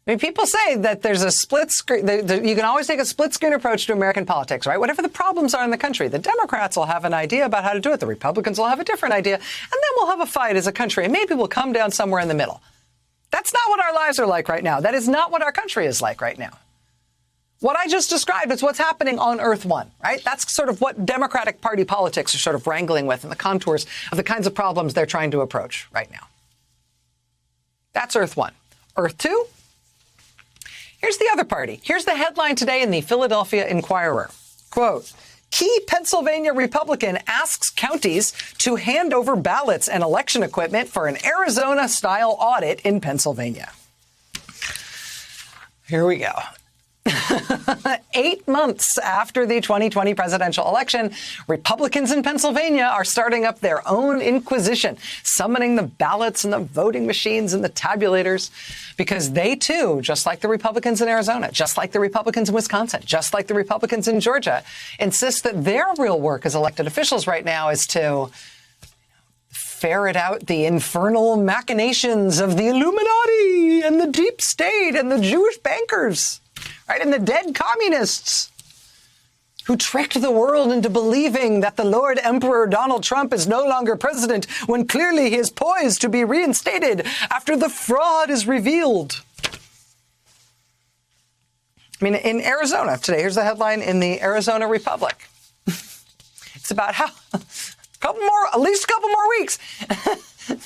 I mean, people say that there's a split screen. You can always take a split screen approach to American politics, right? Whatever the problems are in the country, the Democrats will have an idea about how to do it. The Republicans will have a different idea. And then we'll have a fight as a country. And maybe we'll come down somewhere in the middle. That's not what our lives are like right now. That is not what our country is like right now. What I just described is what's happening on Earth One, right? That's sort of what Democratic Party politics are sort of wrangling with and the contours of the kinds of problems they're trying to approach right now. That's Earth One. Earth Two? Here's the other party. Here's the headline today in the Philadelphia Inquirer. Quote, key Pennsylvania Republican asks counties to hand over ballots and election equipment for an Arizona-style audit in Pennsylvania. Here we go. 8 months after the 2020 presidential election, Republicans in Pennsylvania are starting up their own inquisition, summoning the ballots and the voting machines and the tabulators, because they too, just like the Republicans in Arizona, just like the Republicans in Wisconsin, just like the Republicans in Georgia, insist that their real work as elected officials right now is to ferret out the infernal machinations of the Illuminati and the deep state and the Jewish bankers. Right, and the dead communists who tricked the world into believing that the Lord Emperor Donald Trump is no longer president when clearly he is poised to be reinstated after the fraud is revealed. I mean, in Arizona today, here's the headline in the Arizona Republic. It's about how at least a couple more weeks.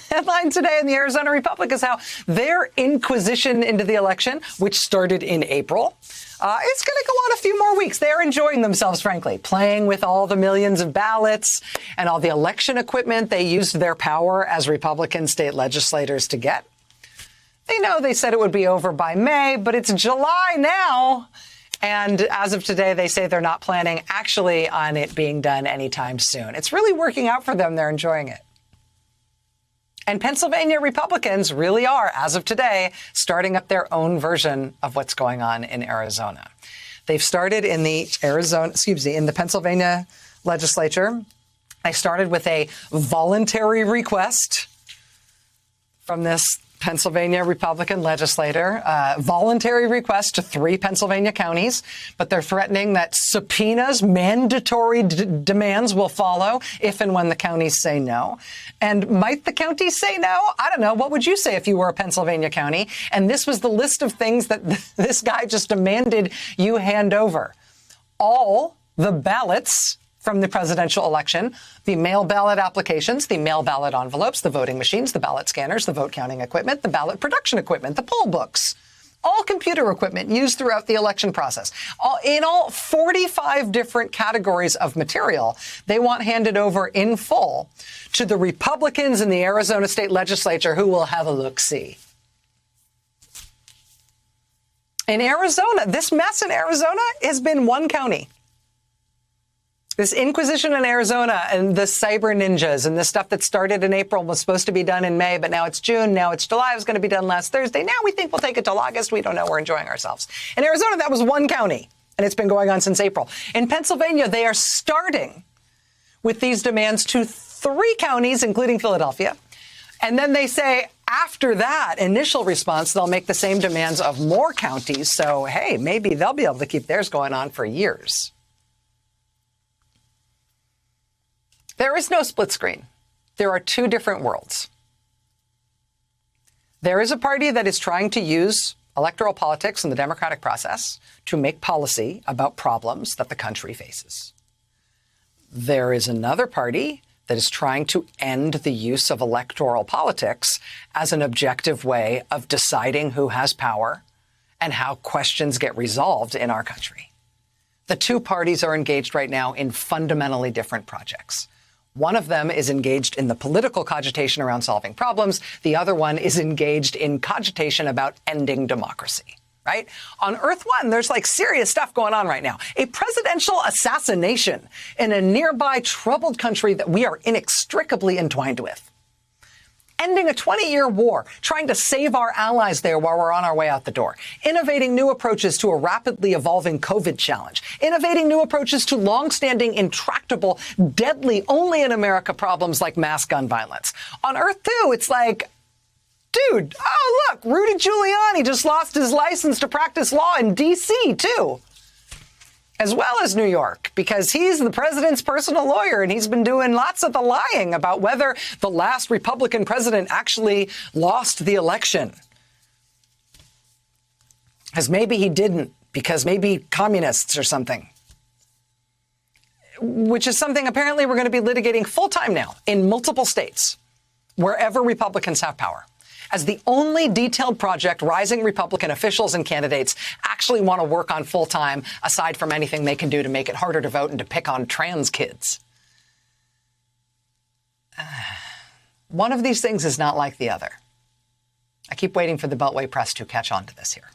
Headline today in the Arizona Republic is how their inquisition into the election, which started in April, it's going to go on a few more weeks. They're enjoying themselves, frankly, playing with all the millions of ballots and all the election equipment they used their power as Republican state legislators to get. They know they said it would be over by May, but it's July now. And as of today, they say they're not planning actually on it being done anytime soon. It's really working out for them. They're enjoying it. And Pennsylvania Republicans really are, as of today, starting up their own version of what's going on in Arizona. They've started in the Pennsylvania legislature. They started with a voluntary request from this Pennsylvania Republican legislator, voluntary request to 3 Pennsylvania counties, but they're threatening that subpoenas, mandatory demands will follow if and when the counties say no. And might the counties say no? I don't know. What would you say if you were a Pennsylvania county? And this was the list of things that this guy just demanded you hand over. All the ballots from the presidential election, the mail ballot applications, the mail ballot envelopes, the voting machines, the ballot scanners, the vote counting equipment, the ballot production equipment, the poll books, all computer equipment used throughout the election process. In all 45 different categories of material, they want handed over in full to the Republicans in the Arizona state legislature who will have a look-see. In Arizona, this mess in Arizona has been one county. This inquisition in Arizona and the cyber ninjas and the stuff that started in April was supposed to be done in May, but now it's June, now it's July, it was going to be done last Thursday. Now we think we'll take it till August. We don't know. We're enjoying ourselves. In Arizona, that was one county, and it's been going on since April. In Pennsylvania, they are starting with these demands to 3 counties, including Philadelphia. And then they say after that initial response, they'll make the same demands of more counties. So, hey, maybe they'll be able to keep theirs going on for years. There is no split screen. There are 2 different worlds. There is a party that is trying to use electoral politics and the democratic process to make policy about problems that the country faces. There is another party that is trying to end the use of electoral politics as an objective way of deciding who has power and how questions get resolved in our country. The 2 parties are engaged right now in fundamentally different projects. One of them is engaged in the political cogitation around solving problems. The other one is engaged in cogitation about ending democracy, right? On Earth One, there's like serious stuff going on right now. A presidential assassination in a nearby troubled country that we are inextricably entwined with. Ending a 20-year war, trying to save our allies there while we're on our way out the door. Innovating new approaches to a rapidly evolving COVID challenge. Innovating new approaches to long-standing, intractable, deadly, only in America problems like mass gun violence. On Earth 2, it's like, dude. Oh, look, Rudy Giuliani just lost his license to practice law in D.C., too, as well as New York, because he's the president's personal lawyer, and he's been doing lots of the lying about whether the last Republican president actually lost the election. Because maybe he didn't, because maybe communists or something. Which is something apparently we're going to be litigating full-time now in multiple states, wherever Republicans have power, as the only detailed project rising Republican officials and candidates actually want to work on full-time, aside from anything they can do to make it harder to vote and to pick on trans kids. One of these things is not like the other. I keep waiting for the Beltway press to catch on to this here.